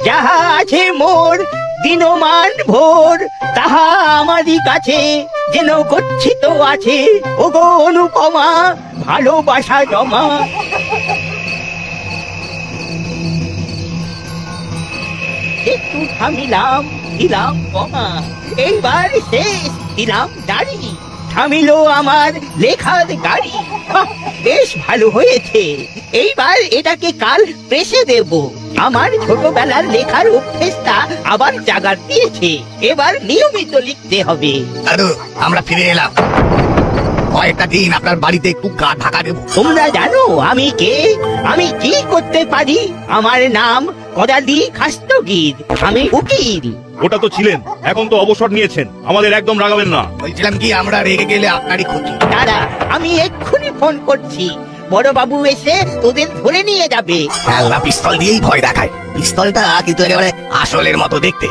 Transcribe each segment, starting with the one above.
যাহা আছে মোর দিনমান ভোর, তাহা আমারই কাছে যেন গচ্ছিত আছে। ওগো অনুপমা, ভালোবাসা জমা। একটু থামিলাম, দিলাম কমা, এইবার শেষ, দিলাম দাড়ি। থামিল আমার লেখার গাড়ি। বেশ ভালো হয়েছে, এইবার এটাকে কাল প্রেসে দেব। আমার ছোটবেলার লেখার অভ্যেসটা আবার জাগার দিয়েছে, এবার নিয়মিত লিখতে হবে। দাদু, আমরা ফিরে এলাম। কয়েকটা দিন আপনার বাড়িতে একটু গা ঢাকা দেব। তোমরা জানো আমি কে, আমি কি করতে পারি? আমার নাম কদালি খাস্তগির, আমি উকিল। ওটা তো ছিলেন, এখন তো অবসর নিয়েছেন, আমাদের একদম রাগাবেন না। বলছিলাম কি, আমরা রেগে গেলে আপনারই ক্ষতি। দাঁড়া, আমি এক্ষুনি ফোন করছি, বড় বাবু এসে তোদের ধরে নিয়ে যাবে। খেলনা পিস্তল দিয়েই ভয় দেখায়, পিস্তলটা কিন্তু একেবারে আসলের মতো দেখতে।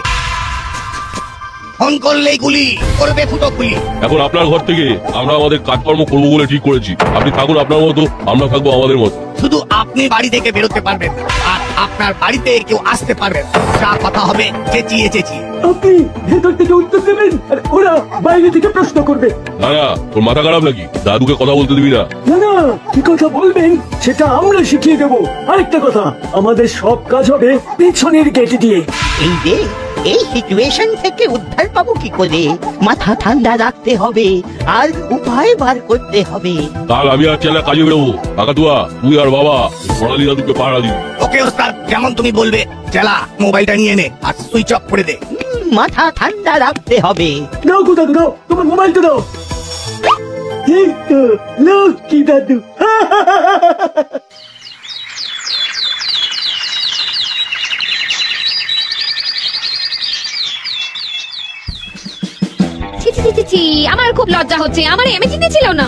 ফোন করলেই গুলি করবে, ফুটো গুলি। এখন আপনার ঘর থেকে আমরা আমাদের কাজকর্ম করবো বলে ঠিক করেছি। আপনি থাকুন আপনার মতো, আমরা থাকবো আমাদের মতো। শুধু আপনি বাড়ি থেকে বেরোতে পারবেন আর আপনার বাড়িতে কেউ আসতে পারবেন। যা কথা হবে চেঁচিয়ে চেঁচিয়ে। আপনি ভেতর থেকে উত্তর দেবেন আর ওরা বাইরে থেকে প্রশ্ন করবে। না না, তোর মাথা খারাপ নাকি? দাদুকে কথা বলতে দিবি না? না না, কি কথা বলবেন সেটা আমরা শিখিয়ে দেবো। আরেকটা কথা, আমাদের সব কাজ হবে পেছনের গেট দিয়ে। এই যে এই সিচুয়েশন থেকে উদ্ধার পাবো কি করে? মাথা ঠান্ডা রাখতে হবে আর উপায় বার করতে হবে। কাল আমি আর চেলা কাজে বেরোবো। কাকাতুয়া, তুই আর বাবা সোনালী দাদুকে পাহারা দিবি। ওকে ওস্তাদ, যেমন তুমি বলবে। চেলা, মোবাইলটা নিয়ে নে আর সুইচ অফ করে দে। মাথা ঠান্ডা রাখতে হবে। দাও গো দাদু, দাও তোমার মোবাইলটা দাও। এই তো লক্ষ্মী দাদু। আমার খুব লজ্জা হচ্ছে, আমার এমএ চিন্তা ছিল না।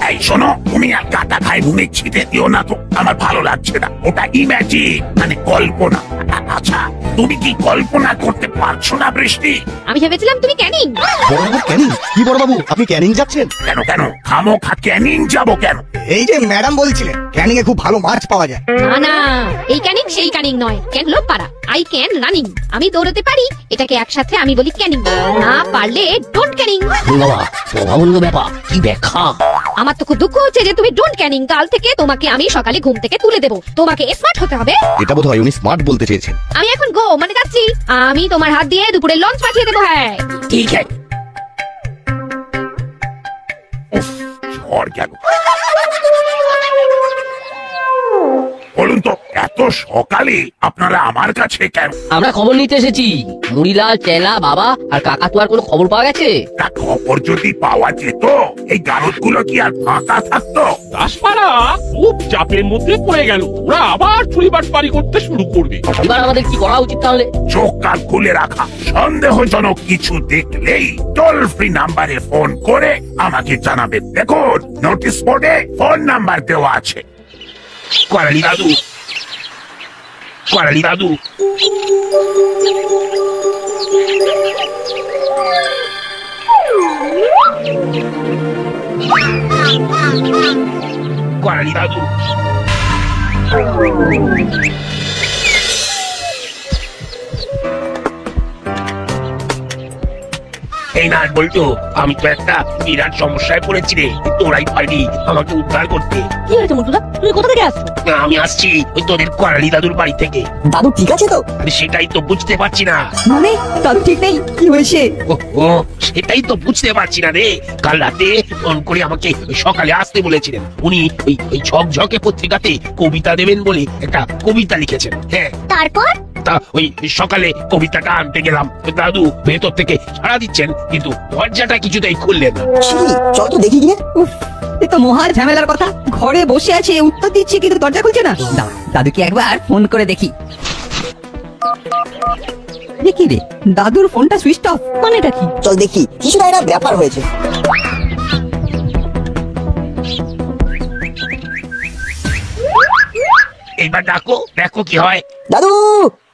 এই শোনো, তুমি আর কাটা খাই ভূমি ছিটে দিও না তো, আমার ভালো লাগছে না। ওটা ইম্যাজিন, মানে কল্পনা। আচ্ছা, তুমি কি কল্পনা করতে পারছো না বৃষ্টি? আমি ভেবেছিলাম তুমি ক্যানিং। বড়বাবু ক্যানিং? কি বড়বাবু, আপনি ক্যানিং যাচ্ছেন? কেন কেন খামোখা ক্যানিং যাবো কেন? এই যে ম্যাডাম বলছিলেন ক্যানিং এ খুব ভালো মাছ পাওয়া যায়। না না, এই ক্যানিং সেই ক্যানিং নয়। ক্যান লোক পারা, আই ক্যান রানিং। আমি দৌড়তে পারি, এটাকে একসাথে আমি বলি ক্যানিং। না পারলে ডোন্ট ক্যানিং। বাবা, অভাবনীয় ব্যাপার, কি ব্যাখ্যা? আমার তো খুব দুঃখ হচ্ছে যে তুমি ডোন্ট ক্যানিং। কাল থেকে তোমাকে আমি সকালে ঘুম থেকে তুলে দেবো। তোমাকে স্মার্ট হতে হবে। এটা বোধহয় উনি স্মার্ট বলতে চেয়েছেন। আমি এখন গো মানে যাচ্ছি। আমি তোমার হাত দিয়ে দুপুরে লঞ্চ পাঠিয়ে দেবো। হ্যাঁ ঠিক আছে। ঝড় গেল। বলুন তো, এত সকালে আপনারা আমার কাছে কেন? আমরা খবর নিতে এসেছি। মুড়িলাল, চেলা, বাবা আর কাকাতুয়ার কোনো খবর পাওয়া গেছে? তা খবর যদি পাওয়া যেত, এই গারদগুলো কি আর ফাঁকা থাকতো? দাসপাড়া খুব চাপের মধ্যে পড়ে গেল, ওরা আবার চুরিবাটপাড়ি করতে শুরু করবে। এবার আমাদের কি করা উচিত তাহলে? চোখ কান খুলে রাখা, সন্দেহজনক কিছু দেখলেই টোল ফ্রি নাম্বারে ফোন করে আমাকে জানাবেন। দেখুন, নোটিশ বোর্ডে ফোন নাম্বার দেওয়া আছে। করালি দাদু, করালি দাদু, করালি দাদু। এই না বলতো, আমি তো একটা বিরাট সমস্যায় পড়েছি রে, তোরাই পারবি আমাকে উদ্ধার করতে। কি হয়েছে মন্টুদা, তুমি কোথা থেকে আসছো? আমি আসছি ওই তোদের করালি দাদুর বাড়ি থেকে। দাদু ঠিক আছে তো? আরে সেটাই তো বুঝতে পারছি না। মানে দাদু ঠিক নেই? কি হয়েছে? ও সেটাই তো বুঝতে পারছি না রে। কাল রাতে ফোন করে আমাকে সকালে আসতে বলেছিলেন। উনি ওই ঝকঝকে পত্রিকাতে কবিতা দেবেন বলে একটা কবিতা লিখেছেন। হ্যাঁ, তারপর তা ওই সকালে কবিতাটা আনতে গেলাম। দাদু ভেতর থেকে সাড়া দিচ্ছেন, কিন্তু দরজাটা কিছুতেই খুললেন না। চল তো দেখি গিয়ে। এ তো মহা ঝামেলার কথা। ঘরে বসে আছে, উত্তর দিচ্ছি কিন্তু দরজা খুলছে না। দাদুকে একবার ফোন করে দেখি। দেখি রে, দাদুর ফোনটা সুইচ অফ। মানেটা কি? চল দেখি, কিছু একটা ব্যাপার হয়েছে। এইবার ডাকো, দেখো কি হয়। দাদু,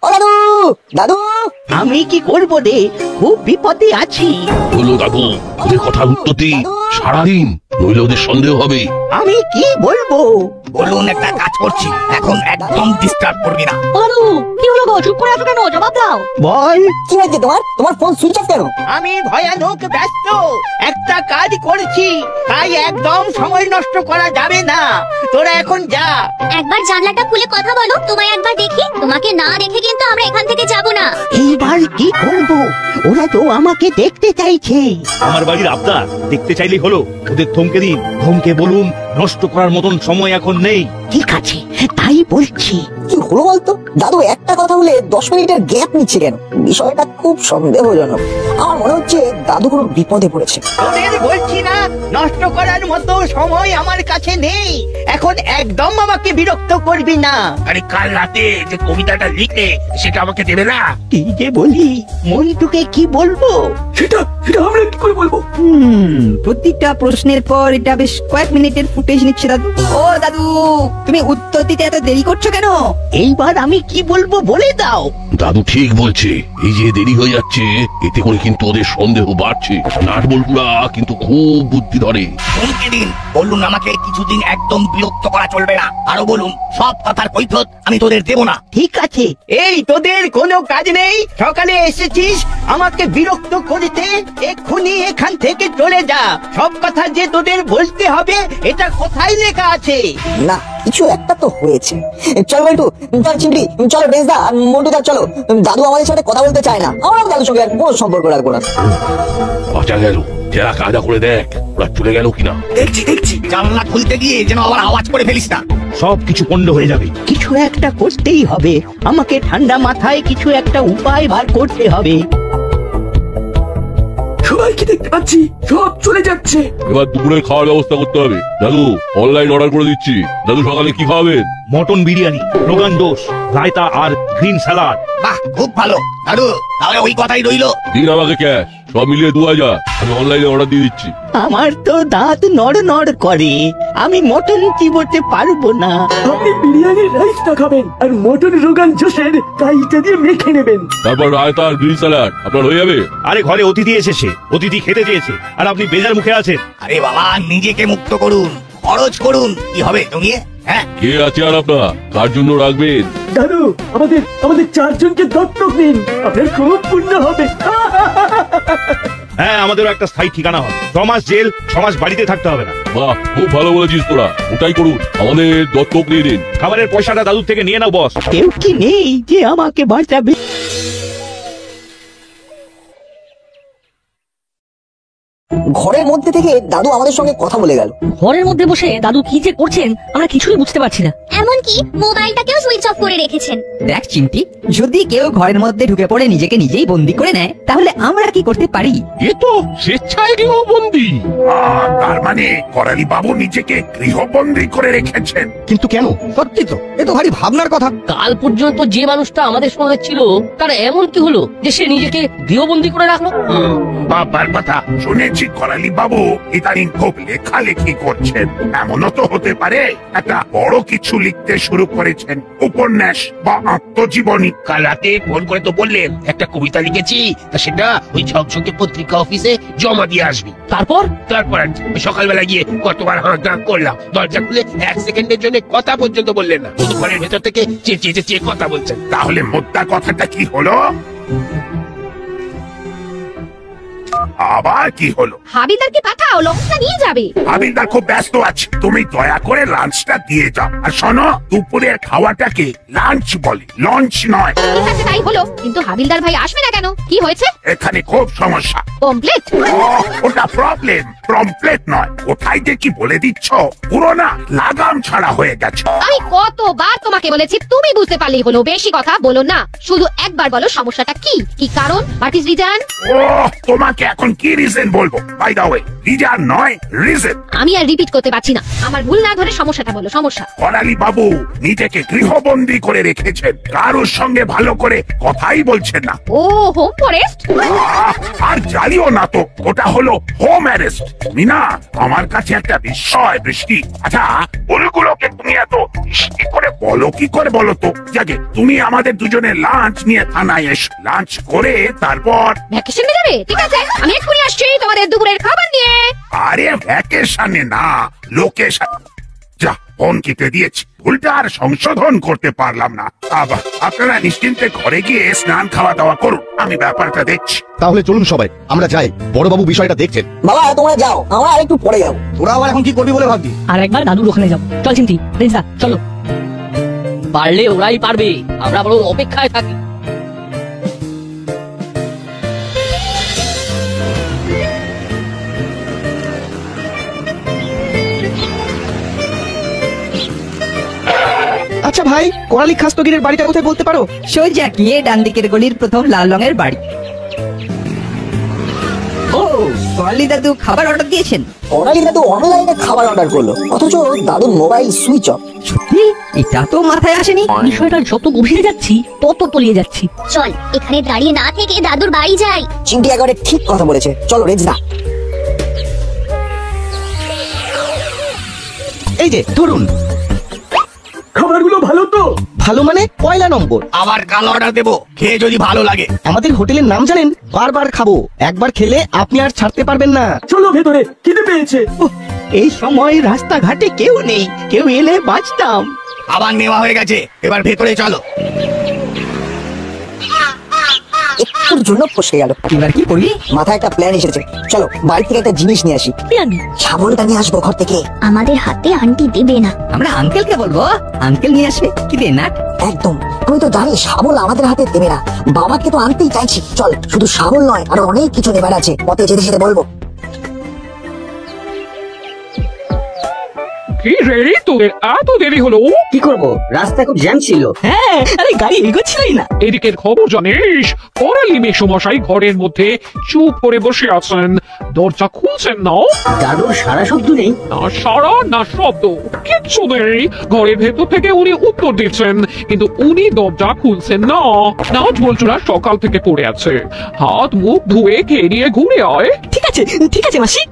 ও দাদু, দাদু, আমি কি করব রে, খুব বিপদে আছি। বলো দাদু, ওদের কথার উত্তর দিন সারাদিন, নইলে ওদের সন্দেহ হবে। আমি কি বলবো? বলুন একটা কাজ করছি, এখন একদম ডিস্টার্ব করবি না। দাদু কি হলো গো, চুপ করে আছো কেন? জবাব দাও। বল। কি হয়েছে তোমার ফোন সুইচ অফ কেন? আমি ভয়ানক ব্যস্ত, একটা কাজ করছি, তাই একদম সময় নষ্ট করা যাবে না। তোরা এখন যা। একবার জানলাটা খুলে কথা বলো, তোমায় একবার দেখি। তোমাকে না দেখে কিন্তু আমরা এখান থেকে যাব না। এইবার কি করব? ওরা তো আমাকে দেখতে চাইছে। আমার বাড়ির আবদার দেখতে চাইলেই হলো, ওদের থমকে দিন, থমকে বলুন নষ্ট করার মতন সময় এখন নেই। ঠিক আছে, তাই বলছি। কি হলো বলতো? দাদু একটা কথা বলে 10 মিনিটের গ্যাপ নিচ্ছে কেন? বিষয়টা খুব সন্দেহজনক। আমার মনে হচ্ছে দাদু কোনো বিপদে পড়েছে। তোদের বলছি না, নষ্ট করার মতো সময় আমার কাছে নেই। এখন একদম আমাকে বিরক্ত করবি না। আরে কাল রাতে যে কবিতাটা লিখলে সেটা আমাকে দেবে না? কি যে বলি, মন্টুকে কি বলবো? সেটা আমরা কি করে বলবো? প্রত্যেকটা প্রশ্নের পর এটা বেশ কয়েক মিনিটের ফুটেজ নিচ্ছে দাদু। ও দাদু, তুমি উত্তর দিতে এত দেরি করছো কেন? এইবার আমি কি বলবো বলে দাও। দাদু ঠিক বলছে, এই যে দেরি হয়ে যাচ্ছে এতে করে কিন্তু ওদের সন্দেহ বাড়ছে। নাটবল্টুরা কিন্তু খুব বুদ্ধি ধরে। থমকে দিন, বলুন আমাকে কিছুদিন একদম বিরক্ত করা চলবে না। আরো বলুন, সব কথার কৈফিয়ত আমি তোদের দেব না। ঠিক আছে, এই তোদের কোনো কাজ নেই, সকালে এসেছিস আমাকে বিরক্ত করতে, এক্ষুনি এখান থেকে চলে যা। সব কথা যে তোদের বলতে হবে এটা কোথায় লেখা আছে? না, কিছু একটা তো হয়েছে। চল বল্টু, চল চিমটি, চলো বেজদা আর মন্টুদা, চলো। দাদু আমাদের সাথে কথা বলতে চায় না, আমরা দাদুর সঙ্গে আর কোনো সম্পর্ক রাখবো না। বাঁচা গেল, যারা কায়দা করে দেখ ওরা চলে গেল কিনা। দেখছি জানলা খুলতে গিয়ে যেন আবার আওয়াজ করে ফেলিস না। সব কিছু পণ্ড হয়ে যাবে। কিছু একটা করতেই হবে, আমাকে ঠান্ডা মাথায় কিছু একটা উপায় বার করতে হবে। সবাইকে দেখতে পাচ্ছি, সব চলে যাচ্ছে। এবার দুপুরের খাওয়ার ব্যবস্থা করতে হবে। দাদু অনলাইন অর্ডার করে দিচ্ছি। দাদু সকালে কি খাওয়াবেন? মটন বিরিয়ানি, রোগান দোষ, রায়তা আর গ্রিন স্যালাড। বাহ, খুব ভালো দাদু, তাহলে ওই কথাই রইলো। দিন আমাকে ক্যাশ, সব মিলিয়ে 2000। আমি অনলাইনে অর্ডার দিয়ে দিচ্ছি। আমার তো দাঁত নড় নড় করে, আমি মটন চিবোতে পারবো না। আপনি বিরিয়ানির রাইসটা খাবেন আর মটন রোগান জোশের কাইটা দিয়ে মেখে নেবেন। তারপর রায়তা আর গ্রিন স্যালাড আপনার হয়ে যাবে। আরে ঘরে অতিথি এসেছে, অতিথি খেতে চেয়েছে, আর আপনি বেজার মুখে আছেন। আরে বাবা, নিজেকে মুক্ত করুন, খরচ করুন। কি হবে জমিয়ে? হ্যাঁ, কে আছে আর আপনার কার জন্য রাখবেন? দাদু, আমাদের 4 জনকে দত্তক নিন, আপনার খুব পুণ্য হবে। হ্যাঁ, আমাদেরও একটা স্থায়ী ঠিকানা হবে। 6 মাস জেল, 6 মাস বাড়িতে থাকতে হবে না। বাহ, খুব ভালো বলেছিস তোরা, ওটাই করুন, আমাদের দত্তক নিয়ে নিন। খাবারের পয়সাটা দাদুর থেকে নিয়ে নাও বস। কেউ কি নেই যে আমাকে বাঁচাবে? ঘরের মধ্যে থেকে দাদু আমাদের সঙ্গে কথা বলে গেল। ঘরের মধ্যে বসে দাদু কি যে করছেন আমরা কিছুই বুঝতে পারছি না। এমনকি মোবাইলটাকেও সুইচ অফ করে রেখেছেন। দেখ চিমটি, যদি কেউ ঘরের মধ্যে ঢুকে পড়ে নিজেকে নিজেই বন্দি করে নেয় তাহলে আমরা কি করতে পারি? এ তো স্বেচ্ছায় গৃহবন্দী। তার মানে করালি বাবু নিজেকে গৃহবন্দী করে রেখেছেন। কিন্তু কেন? সত্যি তো, এ তো ভারী ভাবনার কথা। কাল পর্যন্ত যে মানুষটা আমাদের সঙ্গে ছিল তার এমন কি হলো যে সে নিজেকে গৃহবন্দী করে রাখলো? বাবার কথা শুনেছি করালি বাবু ইদানিং খুব লেখালেখি করছেন। এমনও তো হতে পারে একটা বড় কিছু লিখতে শুরু করেছেন, উপন্যাস বা আত্মজীবনী। কাল রাতে ফোন করে তো বললেন একটা কবিতা লিখেছি, তা সেটা ওই ঝকঝকে পত্রিকা অফিসে জমা দিয়ে আসবি। তারপর আর সকালবেলা গিয়ে কতবার হাঁক ডাক করলাম, দরজা খুলে 1 সেকেন্ডের জন্য কথা পর্যন্ত বললেন না। ঘরের ভেতর থেকে চেঁচিয়ে কথা বলছেন। তাহলে মোদ্দা কথাটা কি হলো? আবার কি হলো? হাবিলদারকে পাঠাও, লঞ্চটা নিয়ে যাবে। হাবিলদার খুব ব্যস্ত আছে, তুমি দয়া করে লাঞ্চটা দিয়ে যাও। আর শোনো, দুপুরের খাওয়াটাকে লাঞ্চ বলে, লঞ্চ নয়। ঠিক আছে, তাই হলো, কিন্তু হাবিলদার ভাই আসবে না কেন? কি হয়েছে? এখানে খুব সমস্যা। কমপ্লিট? ওটা প্রবলেম, প্রমপ্লেট নয়। কোথায় যে কি বলে দিচ্ছ, পুরো না লাগাম ছাড়া হয়ে গেছে। আমি কতবার তোমাকে বলেছি, তুমি বুঝতে পারলেই হলো, বেশি কথা বলো না। শুধু একবার বলো সমস্যাটা কি, কি কারণ, হোয়াট ইজ রিজন? ও, তোমাকে এখন কি রিজন বলবো? বাই দা ওয়ে, রিজন নয়, রিজন। আমি আর রিপিট করতে পারছি না, আমার ভুল না ধরে সমস্যাটা বলো। সমস্যা? করালি বাবু নিজেকে গৃহবন্দী করে রেখেছেন, কারোর সঙ্গে ভালো করে কথাই বলছেন না। ও, হোম ফরেস্ট? আর জ্বালিও না তো, ওটা হলো হোম অ্যারেস্ট। তুমি না আমার কাছে একটা বিষয় বৃষ্টি। আচ্ছা, ওগুলোকে তুমি এত মিষ্টি করে বলো কি করে বলো তো? যাকে তুমি আমাদের দুজনের লাঞ্চ নিয়ে থানায় এসো, লাঞ্চ করে তারপর ভ্যাকেশনে যাবে? ঠিক আছে, আমি এক্ষুনি আসছি তোমাদের দুপুরের খাবার নিয়ে। আরে ভ্যাকেশনে না, লোকেশন। যা, ফোন কেটে দিয়েছি, ভুলটা আর সংশোধন করতে পারলাম না। আবার আপনারা নিশ্চিন্তে ঘরে গিয়ে স্নান খাওয়া দাওয়া করুন, আমি ব্যাপারটা দেখছি। তাহলে চলুন সবাই আমরা যাই, বড়বাবু বিষয়টা দেখছেন। বাবা তোমরা যাও, আমরা আরেকটু পরে যাবো। তোরা আবার এখন কি করবি বলে ভাবছি? আর একবার দাদুর ওখানে যাবো। চল চিন্তি, রেঞ্জা চলো। পারলে ওরাই পারবে, আমরা বরং অপেক্ষায় থাকি। আচ্ছা ভাই, করালি খাস্তগিরের বাড়িটা কোথায় বলতে পারো? সোজা গিয়ে ডান দিকের গলির প্রথম লাল রঙের বাড়ি। ও, করালি দাদু খাবার অর্ডার দিয়েছেন? করালি দাদু অনলাইনে খাবার অর্ডার করলো, অথচ দাদুর মোবাইল সুইচ অফ। সত্যি? এটা তো মাথায় আসেনি। বিষয়টা যত গভীরে যাচ্ছি তত তলিয়ে যাচ্ছি। চল এখানে দাঁড়িয়ে না থেকে দাদুর বাড়ি যাই। চিমটি একেবারে ঠিক কথা বলেছে, চলো রেজদা। এই যে ধরুন। খাবারগুলো ভালো তো? ভালো মানে পয়লা নম্বর। আবার কাল অর্ডার দেবো, খেয়ে যদি ভালো লাগে। আমাদের হোটেলের নাম জানেন? বারবার খাবো, একবার খেলে আপনি আর ছাড়তে পারবেন না। চলো ভেতরে, খিদে পেয়েছে। এই সময় রাস্তাঘাটে কেউ নেই, কেউ এলে বাঁচতাম। আবার নেওয়া হয়ে গেছে, এবার ভেতরে চলো। একটুর জন্য ফসকে গেল। এবার কি করবি? মাথায় একটা প্ল্যান এসেছে, চলো বাড়ি থেকে একটা জিনিস নিয়ে আসি। শাবলটা নিয়ে আসবো ঘর থেকে। আমাদের হাতে আন্টি দেবে না। আমরা আঙ্কেলকে বলবো, আঙ্কেল নিয়ে আসবে। কি রে না? একদম, তুমি তো জানিস শাবল আমাদের হাতে দেবে না। বাবাকে তো আনতেই চাইছি। চল, শুধু শাবল নয়, আরো অনেক কিছু নেবার আছে, পথে যেতে যেতে বলবো। কি রে, তোদের এত দেরি হলো? কি করব, রাস্তা খুব জ্যাম ছিল। হ্যাঁ, আরে গাড়ি এগোচ্ছিলই না। এদিকের খবর জানিস? করালি মেসমশাই ঘরের মধ্যে চুপ করে বসে আছেন, দরজা খুলছেন না। দাদুর সারা শব্দ নেই? না সারা না শব্দ, কিচ্ছু নেই। ঘরের ভেতর থেকে উনি উত্তর দিচ্ছেন, কিন্তু উনি দরজা খুলছেন না। নাচ বলছুরা সকাল থেকে পড়ে আছে, হাত মুখ ধুয়ে খেয়ে নিয়ে ঘুরে আয়। ঠিক আছে, ঠিক আছে মাসি।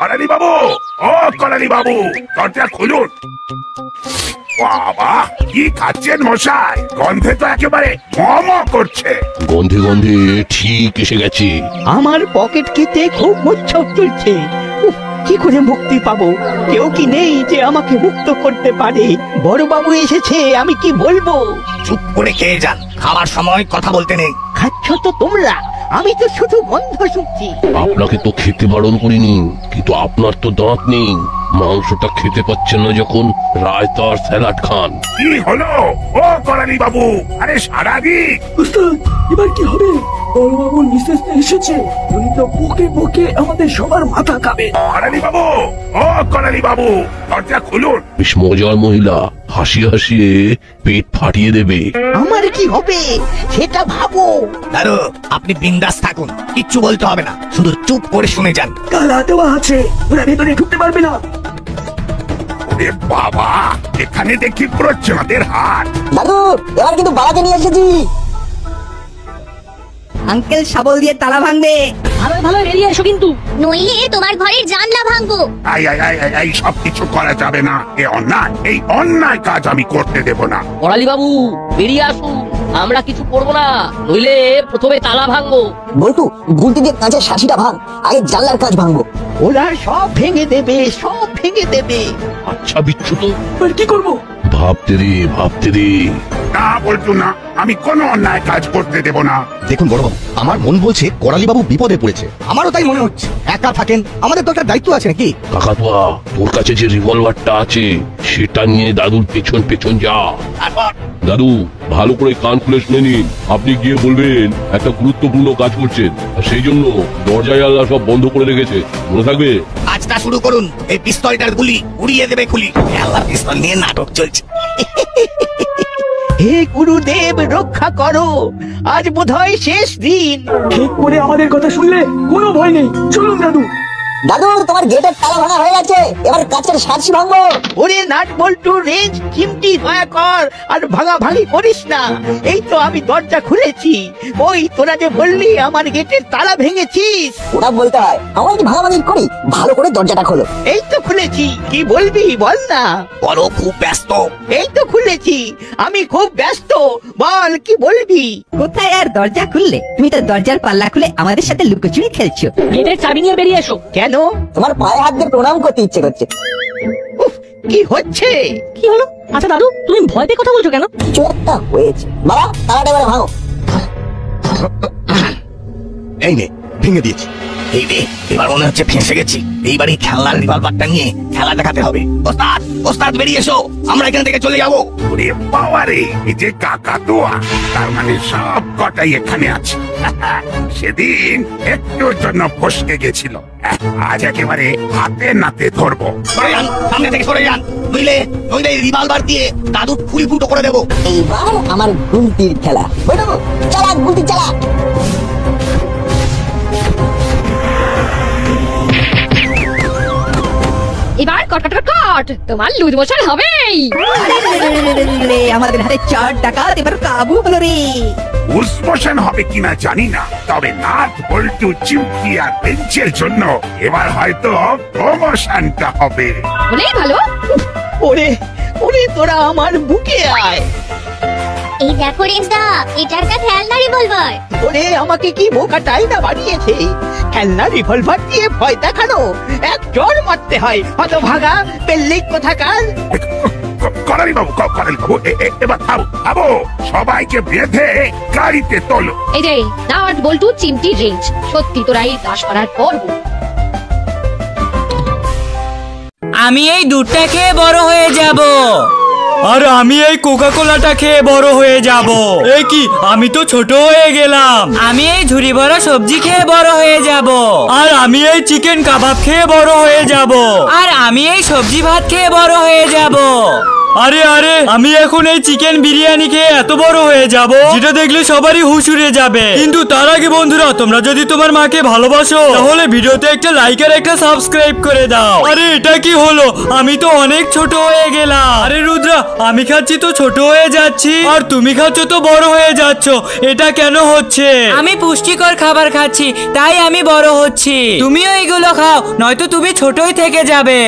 করালি বাবু, ও করালি বাবু, দরজা খুলুন। বাবা, কি খাচ্ছেন মশাই? গন্ধে তো একেবারে মম করছে। গন্ধে গন্ধে ঠিক এসে গেছে। আমার পকেট কেটে খুব মুচ্ছব চলছে। উফ, কি করে মুক্তি পাবো? কেউ কি নেই যে আমাকে মুক্ত করতে পারে? বড়বাবু এসেছে, আমি কি বলবো? চুপ করে খেয়ে যান, খাবার সময় কথা বলতে নেই। খাচ্ছ তো তোমরা, আমি তো শুধু গন্ধ শুকছি। আপনাকে তো খেতে বারণ করিনি, কিন্তু আপনার তো দাঁত নেই। মাংসটা খেতে পাচ্ছেন না যখন, রায়তা আর স্যালাড খান। কি হলো ও করালি বাবু? আরে সারাদিন উস্তাদ, এবার কি হবে? বড়বাবুর মিসেস এসেছে, উনি তো বকে বকে আমাদের সবার মাথা খাবে। করালি বাবু, ও করালি বাবু, দরজা খুলুন। বেশ মজার মহিলা, হাসিয়ে হাসিয়ে পেট ফাটিয়ে দেবে। আমার কি হবে সেটা ভাবো। দাদু, আপনি বিন্দাস থাকুন, কিচ্ছু বলতে হবে না, শুধু চুপ করে শুনে যান। তালা দেওয়া আছে, ওরা ভেতরে ঢুকতে পারবে না। ওরে বাবা, এখানে দেখি পুরো চাঁদের হাট। দাদু, এবার কিন্তু বাবাকে নিয়ে এসেছি। আঙ্কেল শাবল দিয়ে তালা ভাঙবে। ভালো ভালো বেরিয়ে এসো কিন্তু, নইলে তোমার ঘরের জানলা ভাঙবো। এই সব কিছু করা যাবে না, এই অন্যায় কাজ আমি করতে দেব না। করালি বাবু বেরিয়ে আসুন, আমরা কিছু করবো না, নইলে প্রথমে তালা ভাঙবো। বলটু, গুলতি দিয়ে কাঁচের শাসিটা ভাঙ, আগে জানলার কাজ ভাঙবো। ওরা সব ভেঙে দেবে, সব ভেঙে দেবে। আচ্ছা বিচ্ছু তো, এবার কি করবো? ভাবতে দে, ভাবতে দে। না বলতো না, আমি কোনো অন্যায় কাজ করতে দেব না। দেখুন বড়বাবু, আমার মন বলছে করালি বাবু বিপদে পড়েছে। আমারও তাই মনে হচ্ছে। একা থাকেন, আমাদের তো একটা দায়িত্ব আছে নাকি? কাকাতুয়া, তোর কাছে যে রিভলভারটা আছে সেটা নিয়ে দাদুর পেছন পেছন যা। দাদু, ভালো করে কান খুলে শুনে নিন। আপনি গিয়ে বলবেন একটা গুরুত্বপূর্ণ কাজ করছেন, আর সেই জন্য দরজায় আল্লাহ সব বন্ধ করে রেখেছে, মনে থাকবে। কাজটা শুরু করুন, এই পিস্তলটার গুলি উড়িয়ে দেবে খুলি। আল্লাহ, পিস্তল নিয়ে নাটক চলছে। হে গুরুদেব, রক্ষা করো, আজ বোধহয় শেষ দিন। ঠিক করে আমাদের কথা শুনলে কোনো ভয় নেই। চলুন দাদু। দাদু তোমার গেটের তালা ভাঙা হয়ে গেছে, এবার কাছের সার্সি ভাঙবো। ওরে নাট বল্টু রেঞ্জ চিমটি দয়া কর আর ভাঙাভাঙি করিস না। এই তো আমি দরজা খুলেছি। ওই তোরা যে বললি আমার গেটের তালা ভেঙেছিস, ওটা বলতে হয়, আমার কি ভাঙাভাঙি করি? ভালো করে দরজাটা খোলো। এই তো খুলেছি। কি বলবি বল না। বলো খুব ব্যস্ত। এই তো খুলেছি, আমি খুব ব্যস্ত, বল কি বলবি। কোথায় আর দরজা খুললে? তুমি তো দরজার পাল্লা খুলে আমাদের সাথে লুকোচুরি খেলছো। গেটের চাবি নিয়ে বেরিয়ে এসো। কেন? তোমার পায়ে হাত দিয়ে প্রণাম করতে ইচ্ছে করছে। উফ, কি হচ্ছে? কি হলো? আচ্ছা দাদু, তুমি ভয় পেয়ে কথা বলছো কেন? কিছু একটা হয়েছে। বাবা তালাটা এবারে ভাঙো। এই নে, ভেঙে দিয়েছি। এই রে, এবার মনে হচ্ছে ফেঁসে গেছি। এইবারই খেলনার রিভলভারটা নিয়ে খেলা দেখাতে হবে। ওস্তাদ, ওস্তাদ বেরিয়ে এসো, আমরা এখান থেকে চলে যাবো। ওরে বাবারে, এই যে কাকাতুয়া, তার মানে সব কটাই এখানে আছে। সেদিন একটুর জন্য ফসকে গেছিল, আজ একেবারে হাতে নাতে ধরবো। সরে যান, সামনে থেকে সরে যান, নইলে রিভলভার দিয়ে দাদু ফুল ফুটো করে দেবো। এইবার আমার গুলতির খেলা। বৈঠো, চালা গুলতি চালা। এবার কট কট কট কট, তোমার লুজ মোশন হবেই। আমাদের হাতে 4 ডাকাত এবার কাবু হলো রে। উৎপোষণ হবে কিনা জানি না, তবে নাট বল্টু চিমটি আর বেঞ্চের জন্য এবার হয়তো প্রমোশনটা হবে। বলেই ভালো। ওরে ওরে তোরা আমার বুকে আয়। এই দেখো রেঞ্জদা, এটা একটা খেলনা রিভলভার। ওরে আমাকে কি বোকাটাই না বানিয়েছে। খেলনা রিভলভার দিয়ে ভয় দেখানো, এক জোর মারতে হয়। হতভাগা পেল্লিক কোথাকার। করালি বাবু, এবার থামো, সবাইকে বেঁধে গাড়িতে তোলো। এই যে নাট বল্টু চিমটি রেঞ্জ, সত্যি তোরা এই দাস করার পর্ব। আমি এই দুধটা খেয়ে বড় হয়ে যাব। আর আমি এই কোকা কোলাটা খেয়ে বড় হয়ে যাব। এই কি, আমি তো ছোট হয়ে গেলাম। আমি এই ঝুড়ি ভরা সবজি খেয়ে বড় হয়ে যাব। আর আমি এই চিকেন কাবাব খেয়ে বড় হয়ে যাব। আর আমি এই সবজি ভাত খেয়ে বড় হয়ে যাব। আরে আরে, আমি এখন এই চিকেন বিরিয়ানি খেয়ে এত বড় হয়ে যাব, যেটা দেখলে সবারই হুশ উড়ে যাবে। কিন্তু তার আগে বন্ধুরা, তোমরা যদি তোমার মাকে ভালোবাসো তাহলে ভিডিওতে একটা লাইক আর একটা সাবস্ক্রাইব করে দাও। আরে এটা কি হলো? আমি তো অনেক ছোট হয়ে গেলাম। আরে রুদ্রা, আমি খাচ্ছি তো ছোট হয়ে যাচ্ছি, আর তুমি খাচ্ছ তো বড় হয়ে যাচ্ছ। এটা কেন হচ্ছে? আমি পুষ্টিকর খাবার খাচ্ছি, তাই আমি বড় হচ্ছি। তুমিও এগুলো খাও, নয়তো তুমি ছোটই থেকে যাবে।